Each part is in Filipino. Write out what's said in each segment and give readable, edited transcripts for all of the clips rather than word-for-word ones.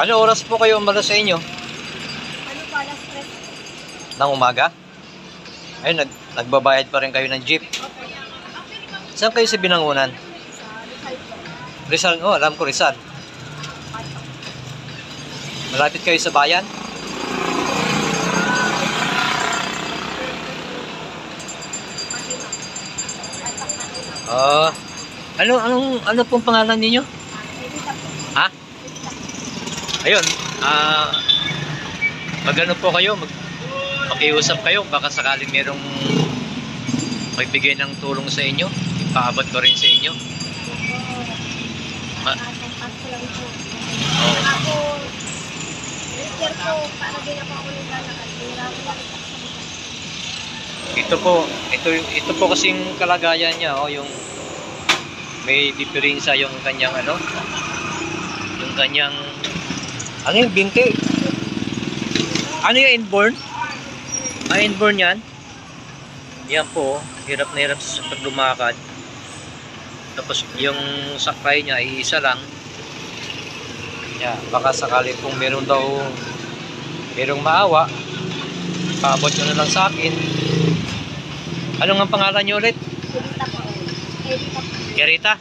Ano oras po kayo umalis sa inyo? Ano pa, alas 3? Ng umaga? Ay, nagbabayad pa rin kayo ng jeep. Saan kayo sa Binangonan? Sa Rizal po. Rizal, oh, alam ko Rizal. Malapit kayo sa bayan? Ano pong pangalan ninyo? Ha? Ayun, magano po kayo, makiusap kayo, baka sakaling merong magbigay ng tulong sa inyo, ipaabot ko rin sa inyo. Oo. Ako, wheelchair po, para din ako ulit lalakad. Ito po kasing kalagayan niya, oh, yung may diferensya yung kanyang yung kanyang yung binti. Ano yung inborn? Inborn yan. Yan po, hirap na hirap sa paglumakad. Tapos yung sakay niya ay isa lang. Yeah, baka sakali kung merong maawa, paabot nyo na lang sa akin. Ano nga pangalan nyo ulit? Erita po. Erita po. Erita?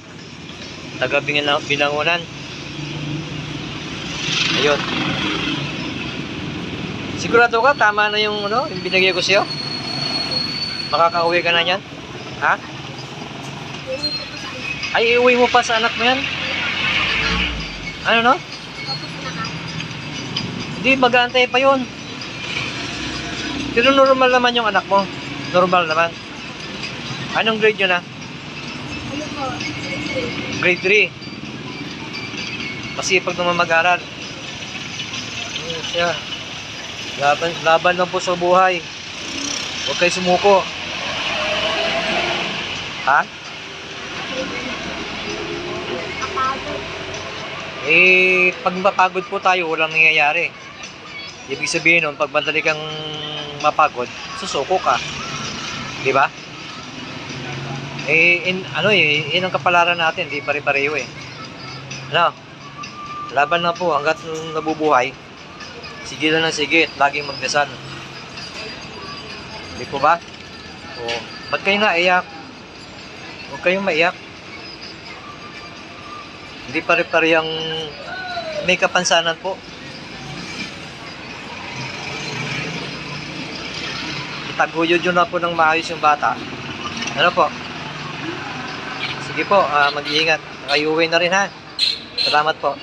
Taga Binangonan. Ayun. Sigurado ka, tama na yung yung binigay ko sa'yo? Makakauwi ka na yan? Ha? Ay, iuwi mo pa sa anak mo yan? Ano no? Hindi, mag-aantay pa yun. Pero normal naman yung anak mo. Normal naman. Anong grade nyo na? Ano po? Grade 3. Masipag naman mag-aral. Ayun siya. Laban lang po sa buhay. Huwag kayo sumuko. Ha? Pag mapagod po tayo, walang nangyayari. Ibig sabihin nun, pag madali kang mapagod, susuko ka. Di ba? Yun ang kapalaran natin, di pare-pareho eh. Laban na po hanggat nabubuhay. Sige lang ng sige, laging magdasal. Di po ba? O, ba't kayo naiyak? Huwag kayong maiyak. Hindi pare-parehang may kapansanan po. Itaguyod yun na po ng maayos yung bata. Ano po? Sige po, mag-iingat. Nakayuwi na rin ha. Salamat po.